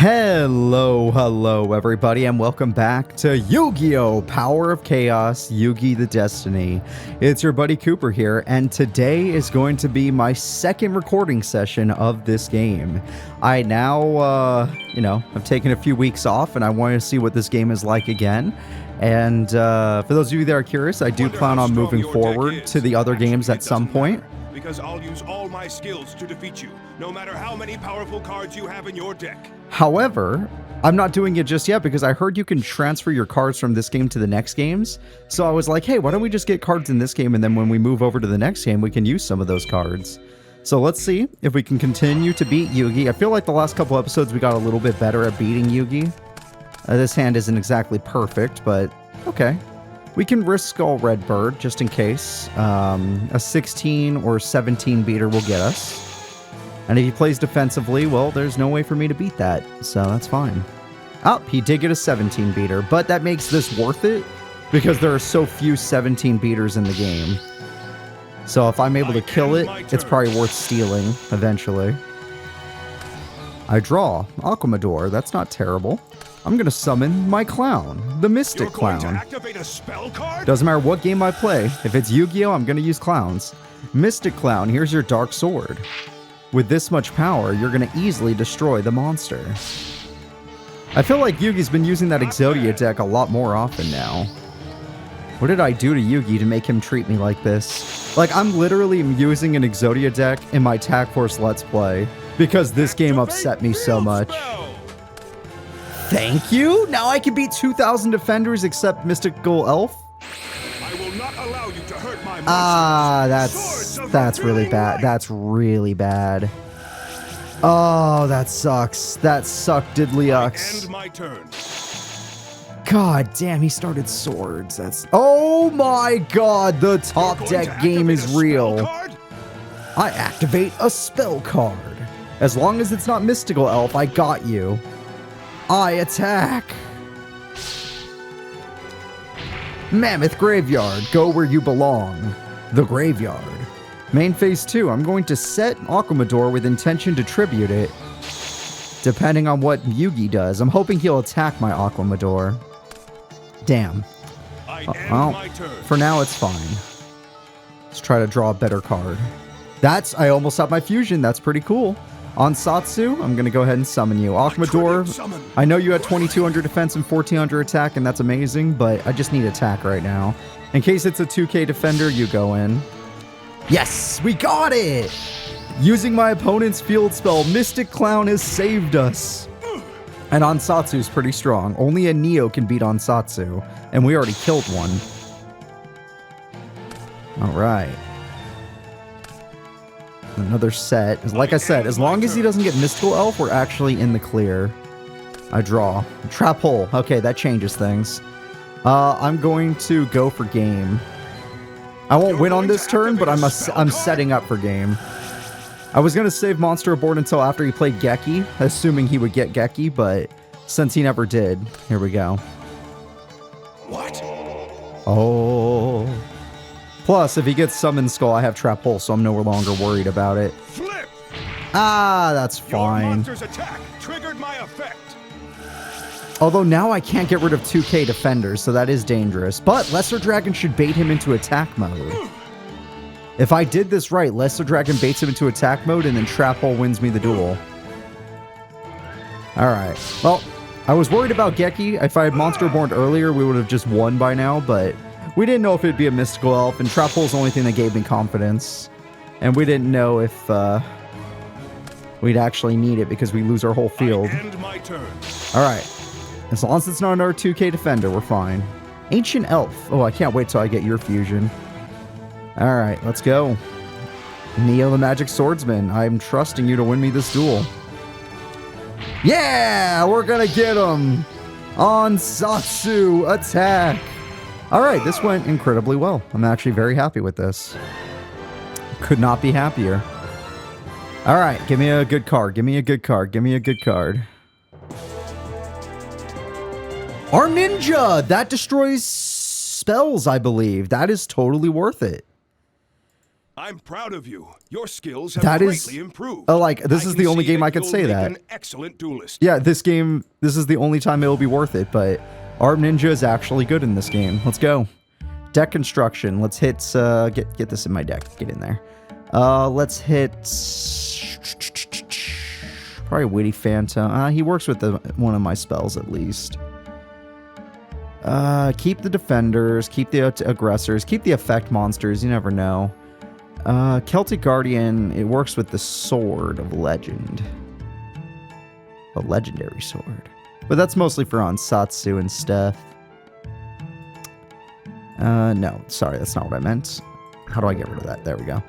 Hello everybody, and welcome back to Yu-Gi-Oh! Power of Chaos, Yugi the Destiny. It's your buddy Cooper here, and today is going to be my second recording session of this game. I now, I've taken a few weeks off, and I want to see what this game is like again. And for those of you that are curious, I do plan on moving forward to the other games at some point. Because I'll use all my skills to defeat you, no matter how many powerful cards you have in your deck. However, I'm not doing it just yet because I heard you can transfer your cards from this game to the next games. So I was like, hey, why don't we just get cards in this game, and then when we move over to the next game, we can use some of those cards. So let's see if we can continue to beat Yugi. I feel like the last couple episodes we got a little bit better at beating Yugi. This hand isn't exactly perfect, but okay. We can risk Skull Red Bird just in case. A 16 or 17 beater will get us. And if he plays defensively, well, there's no way for me to beat that. So that's fine. Oh, he did get a 17 beater, but that makes this worth it because there are so few 17 beaters in the game. So if I'm able to kill it, it's probably worth stealing eventually. I draw Aquamador. That's not terrible. I'm going to summon my clown, the Mystic Clown. To activate a spell card? Doesn't matter what game I play. If it's Yu-Gi-Oh, I'm going to use clowns. Mystic Clown, here's your Dark Sword. With this much power, you're going to easily destroy the monster. I feel like Yugi's been using that Exodia deck a lot more often now. What did I do to Yugi to make him treat me like this? Like, I'm literally using an Exodia deck in my Tag Force Let's Play because this game upset me so much. Thank you? Now I can beat 2,000 defenders except Mystical Elf? I will not allow you to hurt my that's really bad. That's really bad. Oh, that sucks. That sucked diddly-ucks. End my turn. God damn, he started swords. That's... Oh my god, the top deck game is real. I activate a spell card. As long as it's not Mystical Elf, I got you. I attack! Mammoth Graveyard, go where you belong. The Graveyard. Main phase 2, I'm going to set Aquamador with intention to tribute it. Depending on what Yugi does. I'm hoping he'll attack my Aquamador. Damn. Well, for now it's fine. Let's try to draw a better card. I almost have my fusion, that's pretty cool. On Satsu, I'm going to go ahead and summon you. Aquamador, I know you had 2,200 defense and 1,400 attack, and that's amazing, but I just need attack right now. In case it's a 2k defender, you go in. Yes, we got it! Using my opponent's field spell, Mystic Clown has saved us. And Ansatsu's pretty strong. Only a Neo can beat Ansatsu, and we already killed one. Alright. Another set. Like I said, as long as he doesn't get Mystical Elf, we're actually in the clear. I draw. Trap Hole. Okay, that changes things. I'm going to go for game. I won't win on this turn, but I'm setting up for game. I was going to save Monster Aboard until after he played Geki, assuming he would get Geki, but since he never did, here we go. What? Oh... Plus, if he gets Summon Skull, I have Trap Hole, so I'm no longer worried about it. Flip! Ah, that's fine. Your monster's attack triggered my effect. Although now I can't get rid of 2k defenders, so that is dangerous. But Lesser Dragon should bait him into attack mode. If I did this right, Lesser Dragon baits him into attack mode, and then Trap Hole wins me the duel. Alright. Well, I was worried about Geki. If I had Monster Born earlier, we would have just won by now, but... we didn't know if it'd be a Mystical Elf, and Trap Hole's the only thing that gave me confidence. And we didn't know if we'd actually need it because we lose our whole field. Alright. As long as it's not our 2k defender, we're fine. Ancient Elf. Oh, I can't wait till I get your fusion. Alright, let's go. Neo the Magic Swordsman. I'm trusting you to win me this duel. Yeah! We're gonna get him! Ansatsu, attack! Alright, this went incredibly well. I'm actually very happy with this. Could not be happier. Alright, give me a good card. Give me a good card. Give me a good card. Our ninja! That destroys spells, I believe. That is totally worth it. I'm proud of you. Your skills have That is greatly improved. like this is can the only see game I could you'll say make that. An excellent duelist. Yeah, this is the only time it'll be worth it, but Arm Ninja is actually good in this game. Let's go. Deck construction. Let's hit get this in my deck. Get in there. Let's hit probably Witty Phantom. He works with one of my spells at least. Keep the defenders, keep the aggressors, keep the effect monsters, you never know. Celtic Guardian, it works with the Sword of Legend. A legendary sword. But that's mostly for Ansatsu and stuff. No, sorry, that's not what I meant. How do I get rid of that? There we go.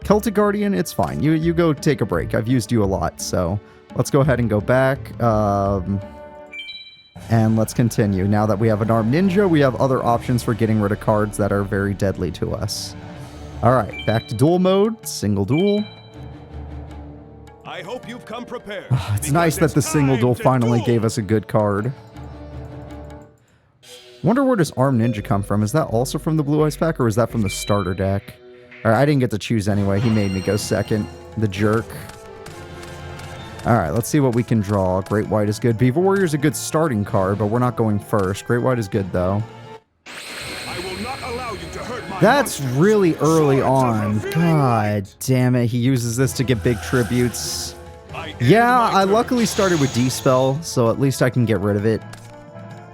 Celtic Guardian, it's fine. You go take a break. I've used you a lot, so let's go ahead and go back. And let's continue. Now that we have an Armed Ninja, we have other options for getting rid of cards that are very deadly to us. Alright, back to duel mode. Single duel. I hope you've come prepared. It's nice that the single duel finally gave us a good card. Wonder where does Armed Ninja come from? Is that also from the Blue Eyes pack, or is that from the starter deck? Alright, I didn't get to choose anyway. He made me go second. The jerk. Alright, let's see what we can draw. Great White is good. Beaver Warrior is a good starting card, but we're not going first. Great White is good, though. I will not allow you to hurt my That's monsters. really early Swords of on. revealing God light. damn it. He uses this to get big tributes. I end Yeah, my I turn. luckily started with D-Spell, so at least I can get rid of it.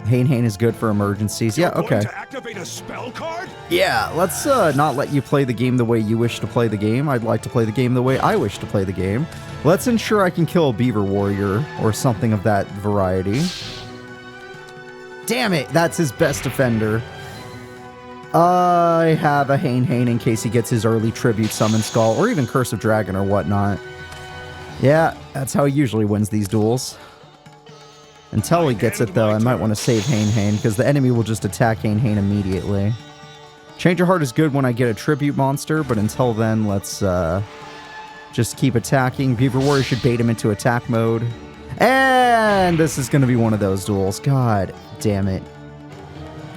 Hane is good for emergencies. Yeah, You're okay. going to activate a spell card? Yeah, let's not let you play the game the way you wish to play the game. I'd like to play the game the way I wish to play the game. Let's ensure I can kill a Beaver Warrior or something of that variety. Damn it, that's his best defender. I have a Hane in case he gets his early Tribute Summon Skull or even Curse of Dragon or whatnot. Yeah, that's how he usually wins these duels. Until he gets it, though, I might want to save Hane because the enemy will just attack Hane immediately. Change of Heart is good when I get a Tribute monster, but until then, let's just keep attacking. Beaver Warrior should bait him into attack mode. And this is going to be one of those duels. God damn it.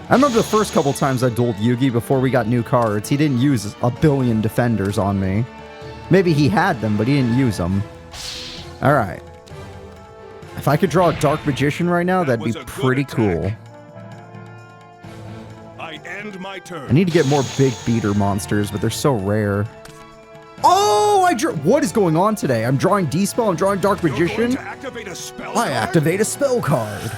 I remember the first couple times I dueled Yugi before we got new cards. He didn't use a billion defenders on me. Maybe he had them, but he didn't use them. Alright. If I could draw a Dark Magician right now, that'd be pretty cool. I end my turn. I need to get more big beater monsters, but they're so rare. Oh, what is going on today? I'm drawing D-Spell, I'm drawing Dark You're going Magician. to activate a spell I card? activate a spell card.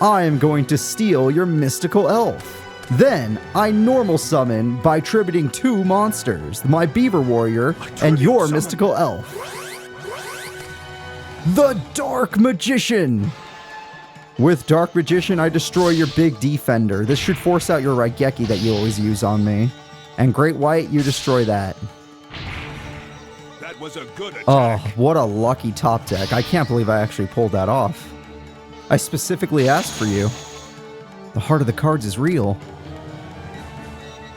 I am going to steal your mystical elf. Then I normal summon by tributing 2 monsters, my Beaver Warrior and your summon. mystical elf. The Dark Magician. With Dark Magician, I destroy your big defender. This should force out your Raigeki that you always use on me. And Great White, you destroy that. That was a good attack. Oh, what a lucky top deck. I can't believe I actually pulled that off. I specifically asked for you. The heart of the cards is real.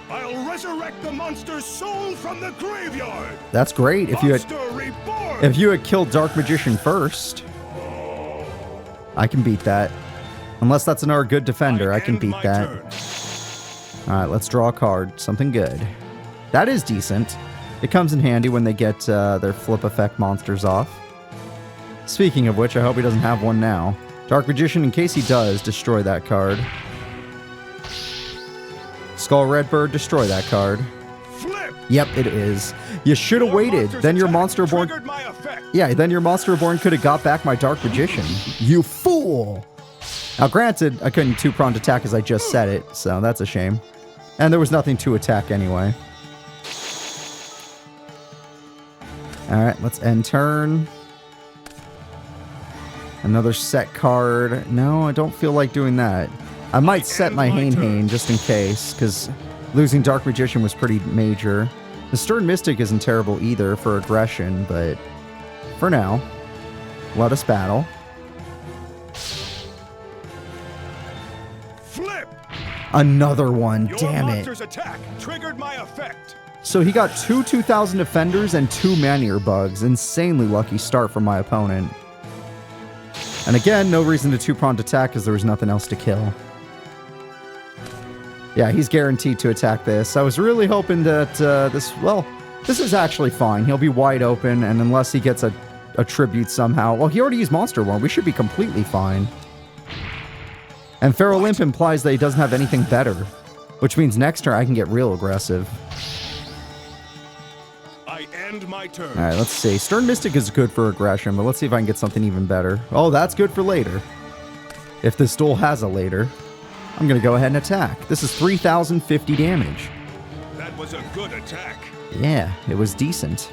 I'll resurrect the monster's soul from the graveyard. That's great. If you had killed Dark Magician first, I can beat that. Unless that's another good defender, I can beat that. Alright, let's draw a card. Something good. That is decent. It comes in handy when they get their flip effect monsters off. Speaking of which, I hope he doesn't have one now. Dark Magician, in case he does, destroy that card. Skull Redbird, destroy that card. Flip. Yep, it is. You should have waited. Then your Monster Reborn... Yeah, then your Monster Reborn could have got back my Dark Magician. You fool! Now, granted, I couldn't two-pronged attack as I just said it, so that's a shame. And there was nothing to attack anyway. Alright, let's end turn. Another set card. No, I don't feel like doing that. I might set my Hane just in case, because losing Dark Magician was pretty major. The Stern Mystic isn't terrible either for aggression, but for now, let us battle. Flip. Another one, Your damn it. monster's attack triggered my effect. So he got 2 2,000 defenders and 2 Maneater bugs. Insanely lucky start from my opponent. And again, no reason to two-pronged attack because there was nothing else to kill. Yeah, he's guaranteed to attack this. I was really hoping that this... Well, This is actually fine. He'll be wide open, and unless he gets a tribute somehow... Well, he already used Monster War. We should be completely fine. And Feral Imp implies that he doesn't have anything better, which means next turn I can get real aggressive. I end my turn. All right, let's see. Stern Mystic is good for aggression, but let's see if I can get something even better. Oh, that's good for later. If this duel has a later, I'm going to go ahead and attack. This is 3,050 damage. That was a good attack. Yeah, it was decent.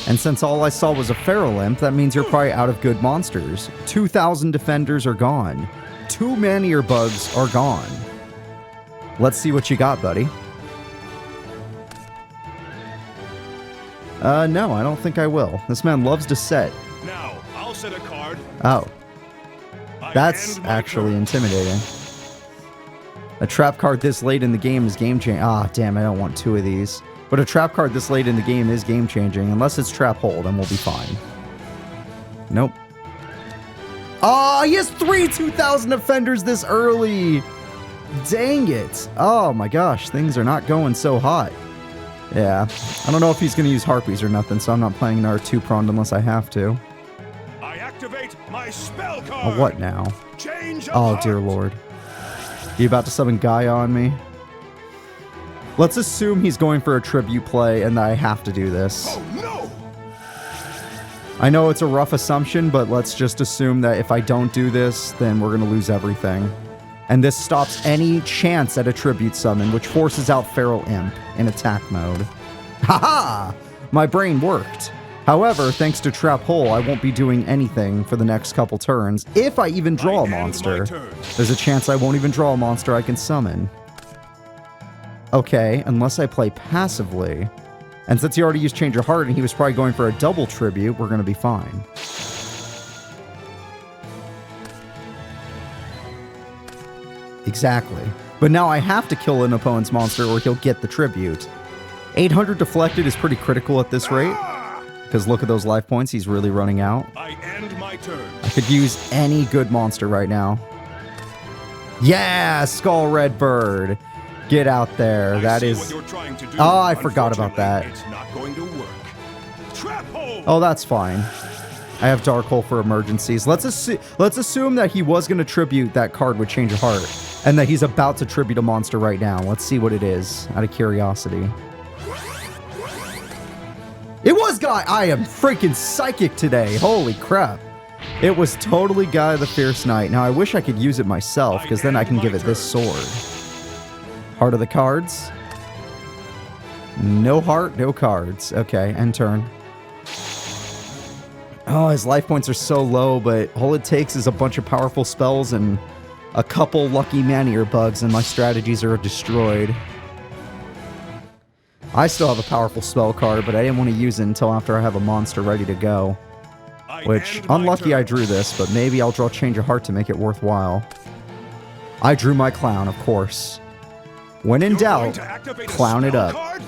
And since all I saw was a Feral Imp, that means you're probably out of good monsters. 2,000 defenders are gone. 2 Maneater bugs are gone. Let's see what you got, buddy. No, I don't think I will. This man loves to set. Now, I'll set a card. Oh. That's actually intimidating. A trap card this late in the game is game-changing. Ah, damn, I don't want 2 of these. But a trap card this late in the game is game-changing. Unless it's trap hold, and we'll be fine. Nope. Oh, he has 2,000 defenders this early. Dang it. Oh my gosh, things are not going so hot. Yeah, I don't know if he's going to use Harpies or nothing, so I'm not playing another 2-pronged unless I have to. I activate my spell card. Oh, what now? Change of Oh, dear heart. lord. You about to summon Gaia on me? Let's assume he's going for a tribute play and that I have to do this. Oh, no. I know it's a rough assumption, but let's just assume that if I don't do this, then we're going to lose everything. And this stops any chance at a tribute summon, which forces out Feral Imp in attack mode. Haha! My brain worked. However, thanks to Trap Hole, I won't be doing anything for the next couple turns. If I even draw a monster, there's a chance I won't even draw a monster I can summon. Okay, unless I play passively. And since he already used Change of Heart and he was probably going for a double tribute, we're going to be fine. Exactly. But now I have to kill an opponent's monster or he'll get the tribute. 800 deflected is pretty critical at this rate. Because look at those life points, he's really running out. I end my turn. I could use any good monster right now. Yeah, Skull Red Bird. Get out there. That is... what you're trying to do. Oh, I forgot about that. It's not going to work. Trap hole. Oh, that's fine. I have Dark Hole for emergencies. Let's assume that he was going to tribute that card with Change of Heart. And that he's about to tribute a monster right now. Let's see what it is, out of curiosity. It was Guy! I am freaking psychic today. Holy crap. It was totally Guy the Fierce Knight. Now, I wish I could use it myself, because then I can give it this sword. Heart of the cards. No heart, no cards. Okay, end turn. Oh, his life points are so low, but all it takes is a bunch of powerful spells and a couple lucky Maneater bugs, and my strategies are destroyed. I still have a powerful spell card, but I didn't want to use it until after I have a monster ready to go. Which, unlucky I drew this, but maybe I'll draw Change of Heart to make it worthwhile. I drew my clown, of course. When in doubt, clown it up.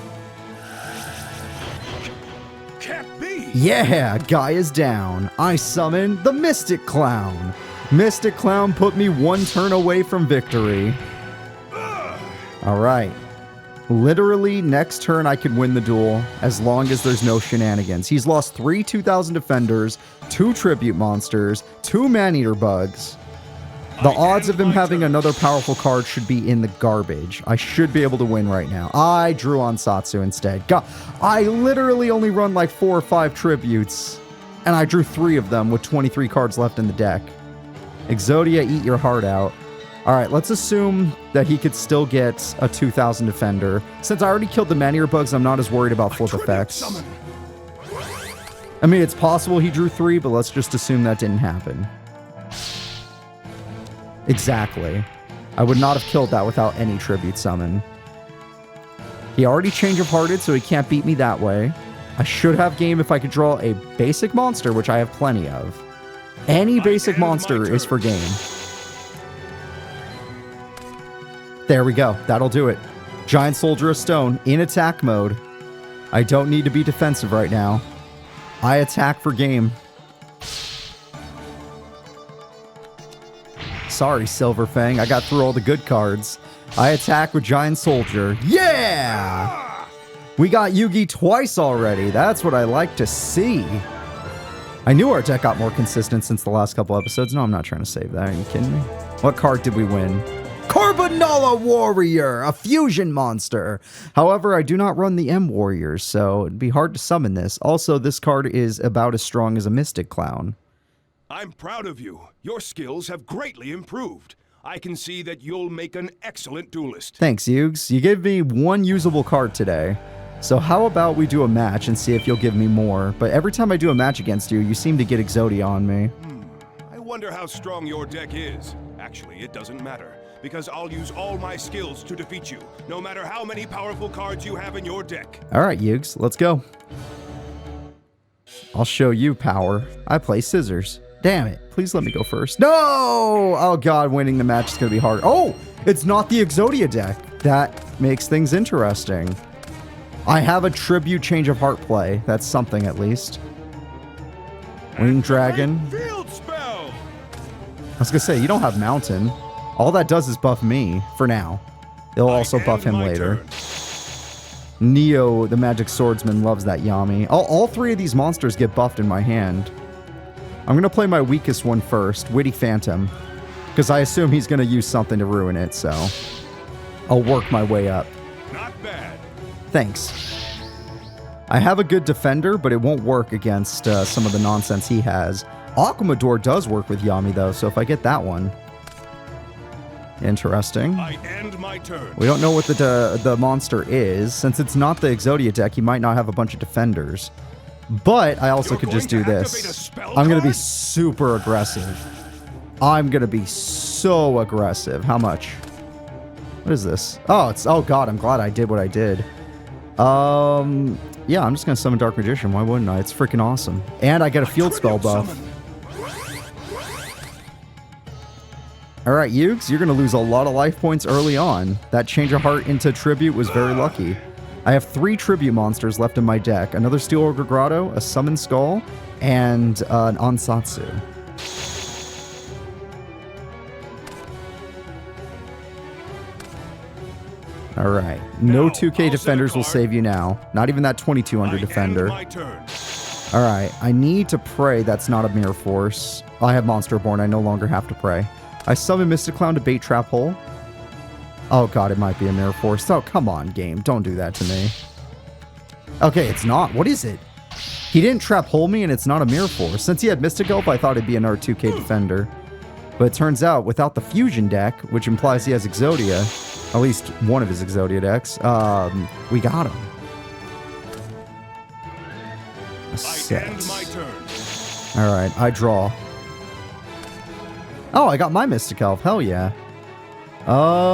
Can't be. Yeah, Guy is down. I summon the Mystic Clown. Mystic Clown put me 1 turn away from victory. Alright. Literally, next turn I can win the duel, as long as there's no shenanigans. He's lost 3 2,000 defenders, 2 tribute monsters, 2 Maneater bugs. The odds of him having another powerful card should be in the garbage. I should be able to win right now. I drew on Satsu instead. God, I literally only run like 4 or 5 tributes, and I drew 3 of them with 23 cards left in the deck. Exodia, eat your heart out. Alright, let's assume that he could still get a 2,000 defender. Since I already killed the Maneater bugs, I'm not as worried about flip effects. I mean, it's possible he drew 3, but let's just assume that didn't happen. Exactly. I would not have killed that without any tribute summon. He already Change of Hearted, so he can't beat me that way. I should have game if I could draw a basic monster, which I have plenty of. Any basic monster is for game. There we go. That'll do it. Giant Soldier of Stone in attack mode. I don't need to be defensive right now. I attack for game. Sorry, Silver Fang. I got through all the good cards. I attack with Giant Soldier. Yeah! We got Yugi twice already. That's what I like to see. I knew our deck got more consistent since the last couple episodes. No, I'm not trying to save that. Are you kidding me? What card did we win? Carbonella Warrior, a fusion monster. However, I do not run the M Warriors, so it'd be hard to summon this. Also, this card is about as strong as a Mystic Clown. I'm proud of you. Your skills have greatly improved. I can see that you'll make an excellent duelist. Thanks, Yugs. You gave me one usable card today. So how about we do a match and see if you'll give me more? But every time I do a match against you, you seem to get Exodia on me. I wonder how strong your deck is. Actually, it doesn't matter, because I'll use all my skills to defeat you, no matter how many powerful cards you have in your deck. All right, Yugs, let's go. I'll show you power. I play scissors. Damn it. Please let me go first. No! Oh, God, winning the match is going to be hard. Oh, it's not the Exodia deck. That makes things interesting. I have a tribute change of heart play. That's something, at least. Winged Dragon. Field spell. I was going to say, you don't have Mountain. All that does is buff me, for now. It'll also buff him later. Neo, the Magic Swordsman, loves that Yami. All three of these monsters get buffed in my hand. I'm going to play my weakest one first, Witty Phantom, because I assume he's going to use something to ruin it, so I'll work my way up. Not bad. Thanks. I have a good defender, but it won't work against some of the nonsense he has. Aquamador does work with Yami, though, so if I get that one... Interesting. I end my turn. We don't know what the monster is. Since it's not the Exodia deck, he might not have a bunch of defenders. But I also could just do this. I'm going to be super aggressive. I'm going to be so aggressive. How much? What is this? Oh, it's... Oh, God, I'm glad I did what I did. Yeah, I'm just going to summon Dark Magician. Why wouldn't I? It's freaking awesome. And I get a field spell buff. Alright, Yugs, you're going to lose a lot of life points early on. That change of heart into tribute was very lucky. I have 3 tribute monsters left in my deck. Another Steel Ogre Grotto, a Summon Skull, and an Ansatsu. Alright, no 2K defenders will save you now. Not even that 2200 defender. Alright, I need to pray that's not a Mirror Force. I have Monster Born, I no longer have to pray. I summon Mystic Clown to bait trap hole. Oh, God, it might be a Mirror Force. Oh, come on, game. Don't do that to me. Okay, it's not. What is it? He didn't trap hole me, and it's not a Mirror Force. Since he had Mystic Elf, I thought it'd be another 2K defender. But it turns out, without the Fusion deck, which implies he has Exodia, at least one of his Exodia decks, we got him. A set. Alright, I draw. Oh, I got my Mystic Elf. Hell yeah.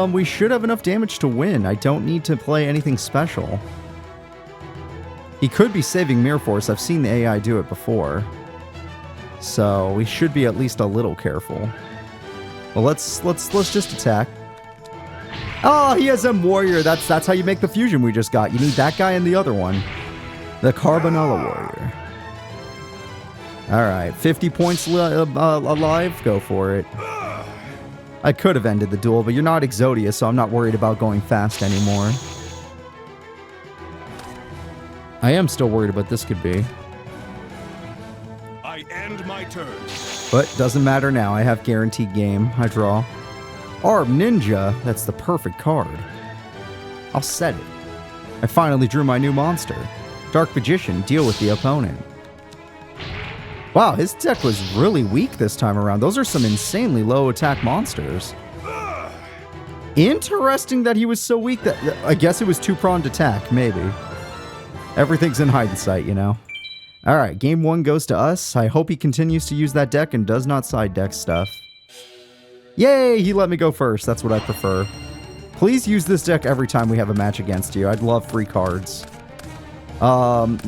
We should have enough damage to win. I don't need to play anything special. He could be saving Mirror Force. I've seen the AI do it before. So we should be at least a little careful. Well, let's just attack. Oh, he has M Warrior. That's how you make the fusion we just got. You need that guy and the other one. The Carbonella Warrior. Alright, 50 points alive? Go for it. I could have ended the duel, but you're not Exodia, so I'm not worried about going fast anymore. I am still worried about this could be. I end my turn. But doesn't matter now. I have guaranteed game. I draw. Arb Ninja. That's the perfect card. I'll set it. I finally drew my new monster. Dark Magician. Deal with the opponent. Wow, his deck was really weak this time around. Those are some insanely low attack monsters. Interesting that he was so weak that... I guess it was two-pronged attack, maybe. Everything's in hindsight, you know. Alright, game 1 goes to us. I hope he continues to use that deck and does not side deck stuff. Yay, he let me go first. That's what I prefer. Please use this deck every time we have a match against you. I'd love free cards.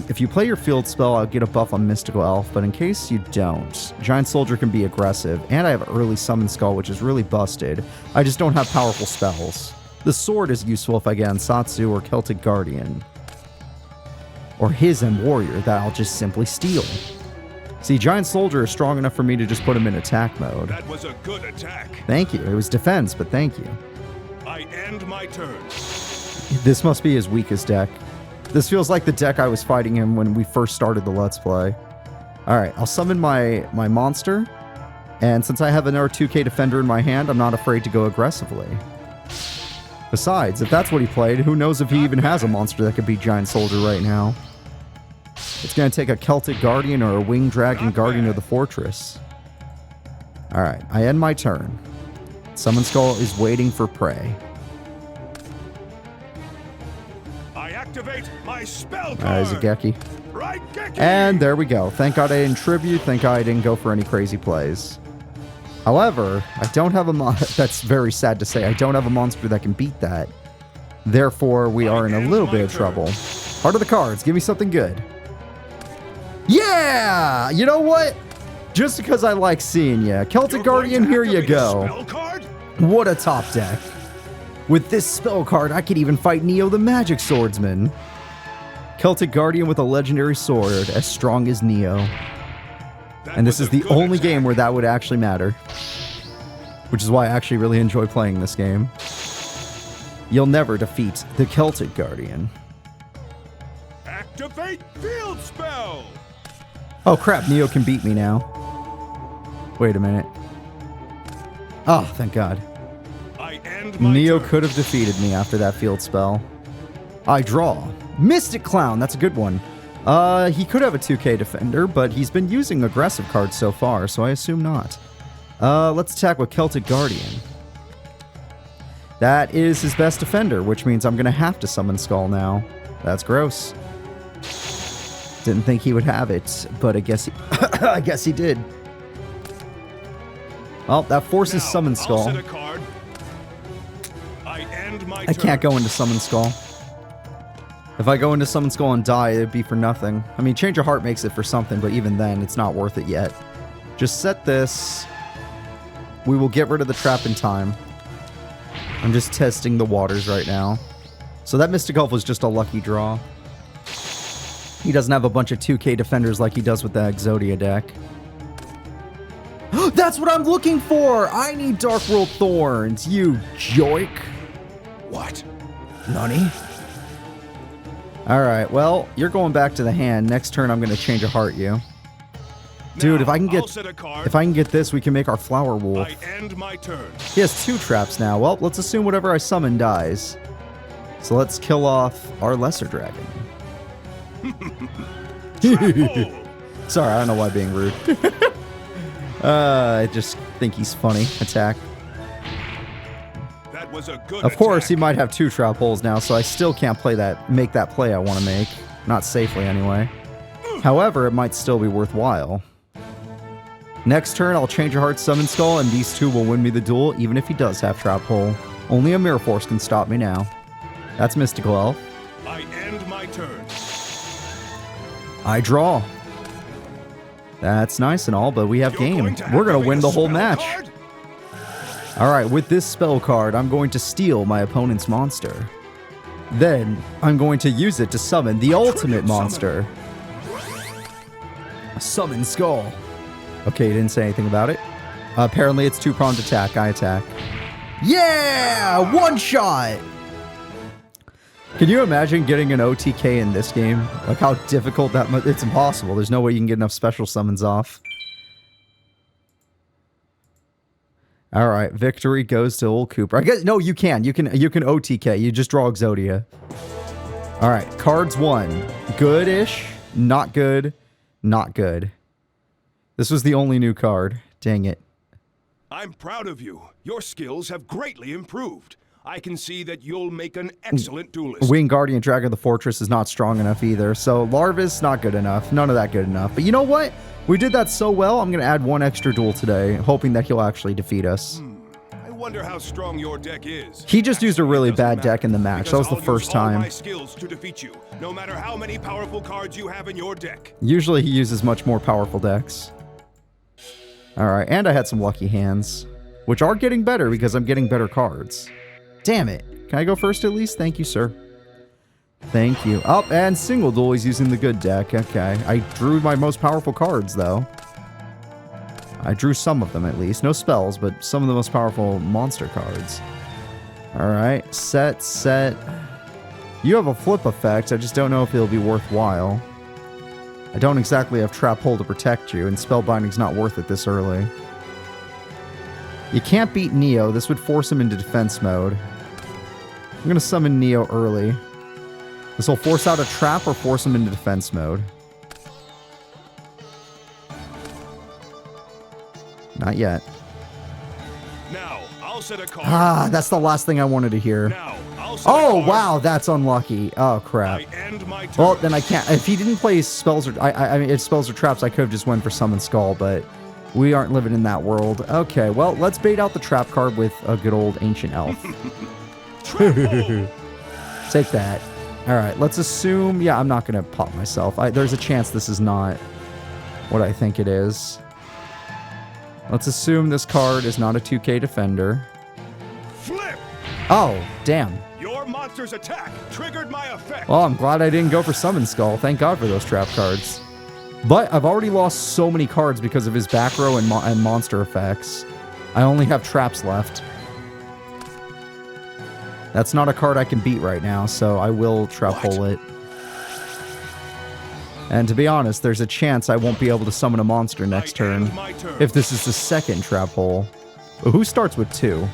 If you play your field spell, I'll get a buff on Mystical Elf, but in case you don't, Giant Soldier can be aggressive, and I have early Summon Skull, which is really busted. I just don't have powerful spells. The sword is useful if I get Ansatsu or Celtic Guardian. Or his M Warrior that I'll just simply steal. See, Giant Soldier is strong enough for me to just put him in attack mode. That was a good attack. Thank you. It was defense, but thank you. I end my turn. This must be his weakest deck. This feels like the deck I was fighting him when we first started the Let's Play. Alright, I'll summon my monster. And since I have another 2K Defender in my hand, I'm not afraid to go aggressively. Besides, if that's what he played, who knows if he even has a monster that could beat Giant Soldier right now. It's going to take a Celtic Guardian or a Winged Dragon Guardian of the Fortress. Alright, I end my turn. Summon Skull is waiting for prey. I activate my spell card. There's a Geki. Right, Geki. And there we go. Thank God I didn't tribute. Thank God I didn't go for any crazy plays. However, I don't have a that's very sad to say. I don't have a monster that can beat that. Therefore, we are in a little bit of trouble. Heart of the cards. Give me something good. Yeah! You know what? Just because I like seeing you. Celtic Guardian, here you go. What a top deck. With this spell card, I could even fight Neo the Magic Swordsman. Celtic Guardian with a legendary sword as strong as Neo. And this is the only game where that would actually matter. Which is why I actually really enjoy playing this game. You'll never defeat the Celtic Guardian. Activate field spell. Oh crap, Neo can beat me now. Wait a minute. Oh, thank God. Neo could have defeated me after that field spell. I draw. Mystic Clown, that's a good one. He could have a 2K Defender, but he's been using aggressive cards so far, so I assume not. Let's attack with Celtic Guardian. That is his best defender, which means I'm going to have to summon Skull now. That's gross. Didn't think he would have it, but I guess he, I guess he did. Well, that forces Summon Skull. I can't go into Summon Skull. If I go into Summon Skull and die, it'd be for nothing. I mean, Change of Heart makes it for something, but even then, it's not worth it yet. Just set this. We will get rid of the trap in time. I'm just testing the waters right now. So that Mystic Elf was just a lucky draw. He doesn't have a bunch of 2K defenders like he does with the Exodia deck. That's what I'm looking for! I need Dark World Thorns, you joik. What? Nani? Alright, well, you're going back to the hand. Next turn, I'm going to Change a Heart you. Dude, if I can get this, we can make our Flower Wolf. I end my turn. He has 2 traps now. Well, let's assume whatever I summon dies. So let's kill off our Lesser Dragon. Sorry, I don't know why being rude. I just think he's funny. Attack. That was a good Of course, attack. he might have 2 trap holes now, so I still can't make that play I want to make. Not safely, anyway. However, it might still be worthwhile. Next turn, I'll Change a Heart, Summon Skull, and these 2 will win me the duel, even if he does have trap hole. Only a Mirror Force can stop me now. That's Mystical Elf. I end my turn. I draw. That's nice and all, but we have game. We're going to win the whole match. Alright, with this spell card, I'm going to steal my opponent's monster. Then, I'm going to use it to summon the ultimate monster. Summon Skull. Okay, you didn't say anything about it. Apparently, it's 2-pronged attack. I attack. Yeah! One shot! Can you imagine getting an OTK in this game? Like how difficult that it's impossible. There's no way you can get enough special summons off. All right, victory goes to old Cooper. I guess no, you can OTK. You just draw Exodia. All right, cards 1. Good-ish, not good, not good. This was the only new card. Dang it. I'm proud of you. Your skills have greatly improved. I can see that you'll make an excellent duelist. Winged Guardian Dragon of the Fortress is not strong enough either, so Larvis, not good enough. None of that good enough. But you know what? We did that so well, I'm going to add 1 extra duel today, hoping that he'll actually defeat us. I wonder how strong your deck is. He just used a really bad deck in the match. That was the first time. My skills to defeat you, no matter how many powerful cards you have in your deck. Usually he uses much more powerful decks. Alright, and I had some lucky hands, which are getting better because I'm getting better cards. Damn it. Can I go first at least? Thank you, sir. Thank you. Oh, and single duel, he's using the good deck. Okay. I drew my most powerful cards, though. I drew some of them, at least. No spells, but some of the most powerful monster cards. Alright. Set. You have a flip effect. I just don't know if it'll be worthwhile. I don't exactly have Trap Hole to protect you, and Spellbinding's not worth it this early. You can't beat Neo. This would force him into defense mode. I'm going to summon Neo early. This will force out a trap or force him into defense mode. Not yet. Now, I'll set a card. Ah, that's the last thing I wanted to hear. Now, I'll set a Oh, card. wow, that's unlucky. Oh, crap. I end my turn. Well, then I can't. If he didn't play spells or I mean, if spells or traps, I could have just went for Summon Skull, but we aren't living in that world. Okay, well, let's bait out the trap card with a good old Ancient Elf. Take that. All right, let's assume... Yeah, I'm not going to pop myself. There's a chance this is not what I think it is. Let's assume this card is not a 2K defender. Flip! Oh, damn. Your monster's attack triggered my effect. Well, I'm glad I didn't go for Summon Skull. Thank God for those trap cards. But I've already lost so many cards because of his back row and monster effects. I only have traps left. That's not a card I can beat right now, so I will trap hole it. And to be honest, there's a chance I won't be able to summon a monster next turn if this is the second trap hole. But who starts with 2?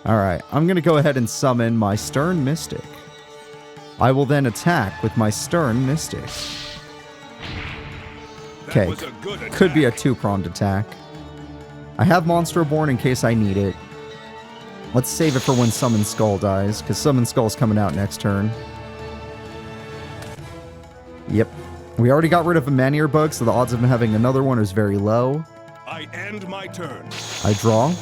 Alright, I'm going to go ahead and summon my Stern Mystic. I will then attack with my Stern Mystic. Okay, could be a 2-pronged attack. I have Monster Reborn in case I need it. Let's save it for when Summon Skull dies, because Summon Skull is coming out next turn. Yep. We already got rid of a Maneater Bug, so the odds of him having another one is very low. I end my turn. I draw.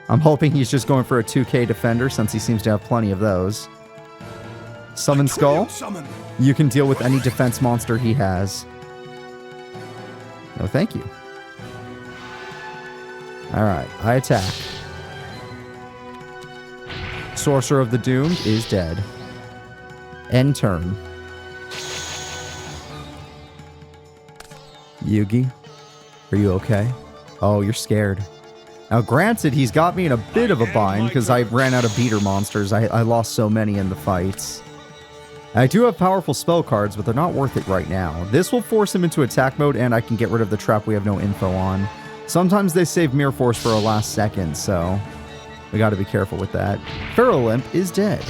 I'm hoping he's just going for a 2K defender, since he seems to have plenty of those. Summon Skull. You can deal with any defense monster he has. No, thank you. Alright, I attack. Sorcerer of the Doomed is dead. End turn. Yugi, are you okay? Oh, you're scared. Now, granted, he's got me in a bit of a bind because I ran out of beater monsters. I lost so many in the fights. I do have powerful spell cards, but they're not worth it right now. This will force him into attack mode, and I can get rid of the trap we have no info on. Sometimes they save Mirror Force for a last second, so we got to be careful with that. Pharaoh Limp is dead.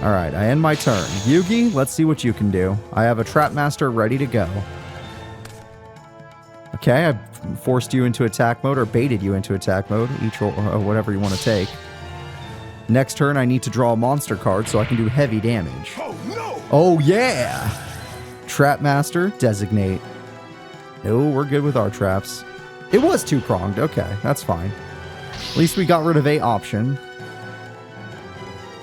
Alright, I end my turn. Yugi, let's see what you can do. I have a Trap Master ready to go. Okay, I forced you into attack mode, or baited you into attack mode, each or whatever you want to take. Next turn, I need to draw a monster card so I can do heavy damage. Oh, no! Oh, yeah! Trap Master, designate. No, we're good with our traps. It was 2-pronged. Okay, that's fine. At least we got rid of a option.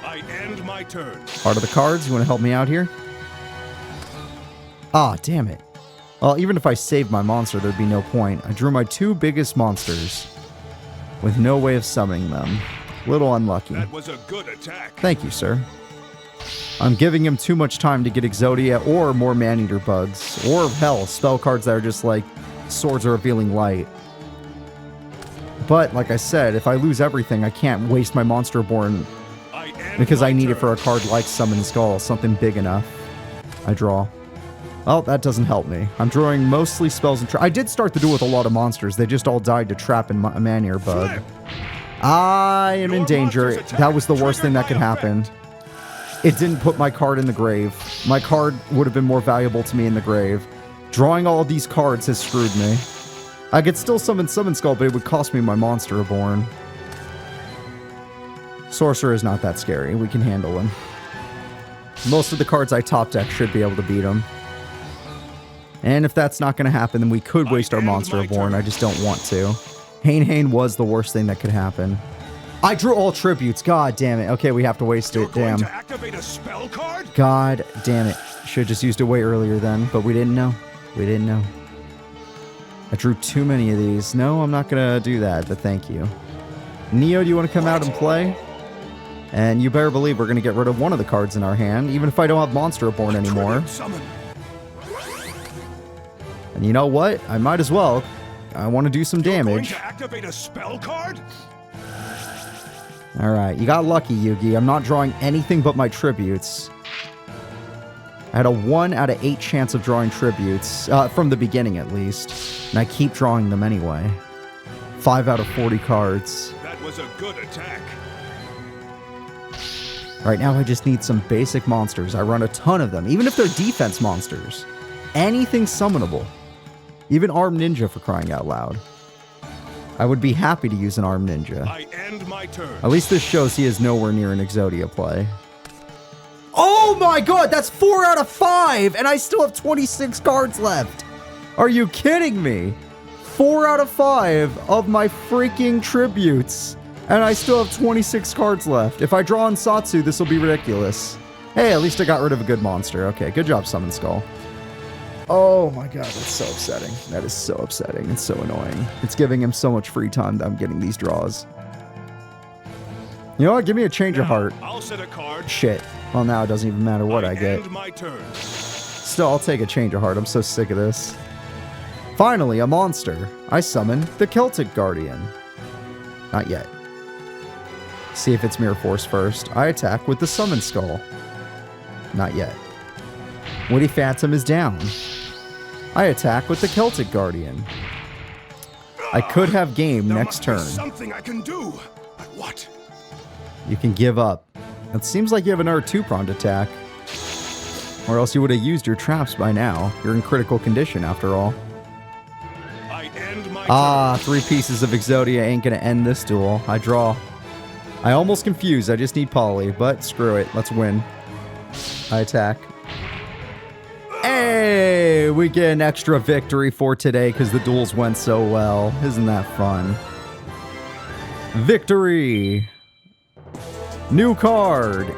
I end my turn. Part of the cards, you want to help me out here? Ah, damn it. Well, even if I saved my monster, there'd be no point. I drew my 2 biggest monsters with no way of summoning them. Little unlucky. That was a good attack. Thank you, sir. I'm giving him too much time to get Exodia or more Maneater Bugs. Or, hell, spell cards that are just like Swords of Revealing Light. But, like I said, if I lose everything, I can't waste my Monster Reborn because I need it for a card like Summon Skull, something big enough. I draw. Well, that doesn't help me. I'm drawing mostly spells and traps. I did start the duel with a lot of monsters. They just all died to Trap and Maneater Bug. I am in danger. That was the worst thing that could happen. It didn't put my card in the grave. My card would have been more valuable to me in the grave. Drawing all of these cards has screwed me. I could still summon Skull, but it would cost me my Monster Reborn. Sorcerer is not that scary. We can handle him. Most of the cards I top deck should be able to beat him. And if that's not going to happen, then we could waste our Monster Reborn. I just don't want to. Hane was the worst thing that could happen. I drew all tributes. God damn it. Okay, we have to waste it. Damn. To activate a spell card? God damn it. Should have just used it way earlier then, but we didn't know. We didn't know. I drew too many of these. No, I'm not going to do that, but thank you. Neo, do you want to come out and play? And you better believe we're going to get rid of one of the cards in our hand, even if I don't have Monster Reborn anymore. And you know what? I might as well. I want to do some damage. To activate a spell card? Alright, you got lucky, Yugi. I'm not drawing anything but my tributes. I had a 1 out of 8 chance of drawing tributes, from the beginning at least. And I keep drawing them anyway. 5 out of 40 cards. That was a good attack. Right now I just need some basic monsters. I run a ton of them, even if they're defense monsters. Anything summonable. Even Armed Ninja, for crying out loud. I would be happy to use an Armed Ninja. I end my turn. At least this shows he is nowhere near an Exodia play. Oh my god, that's 4 out of 5, and I still have 26 cards left. Are you kidding me? 4 out of 5 of my freaking tributes, and I still have 26 cards left. If I draw on Satsu, this will be ridiculous. Hey, at least I got rid of a good monster. Okay, good job, Summon Skull. Oh my god, that's so upsetting. That is so upsetting. It's so annoying. It's giving him so much free time that I'm getting these draws. You know what? Give me a change of heart. I'll set a card. Shit. Well, now it doesn't even matter what I get. End my turn. Still, I'll take a change of heart. I'm so sick of this. Finally, a monster. I summon the Celtic Guardian. Not yet. See if it's Mirror Force first. I attack with the Summon Skull. Not yet. Woody Phantom is down. I attack with the Celtic Guardian. I could have game next turn. Something I can do. But what? You can give up. It seems like you have another 2-pronged attack. Or else you would have used your traps by now. You're in critical condition after all. I end my turn. 3 pieces of Exodia ain't gonna end this duel. I draw. I almost confused. I just need Poly, but screw it. Let's win. I attack. Hey, we get an extra victory for today because the duels went so well. Isn't that fun? Victory! New card.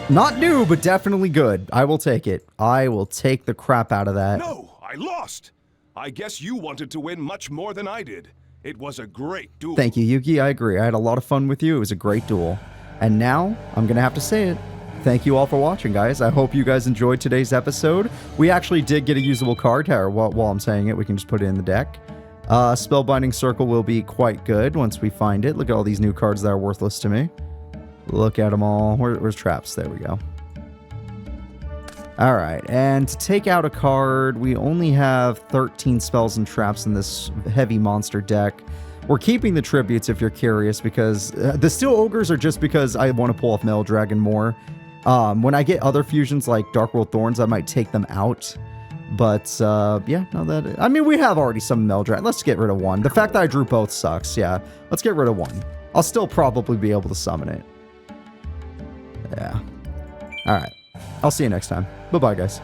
Not new, but definitely good. I will take it. I will take the crap out of that. No, I lost. I guess you wanted to win much more than I did. It was a great duel. Thank you, Yugi. I agree. I had a lot of fun with you. It was a great duel. And now, I'm going to have to say it. Thank you all for watching, guys. I hope you guys enjoyed today's episode. We actually did get a usable card here. While I'm saying it, we can just put it in the deck. Spellbinding Circle will be quite good once we find it. Look at all these new cards that are worthless to me. Look at them all. Where's Traps? There we go. Alright, and to take out a card, we only have 13 spells and traps in this heavy monster deck. We're keeping the tributes if you're curious, because the Steel Ogres are just because I want to pull off Metal Dragon more. When I get other fusions like Dark World Thorns, I might take them out. But, yeah, no, that... I mean, we have already some Metal Dragon. Let's get rid of one. The fact that I drew both sucks, yeah. Let's get rid of one. I'll still probably be able to summon it. Yeah. Alright. I'll see you next time. Bye-bye, guys.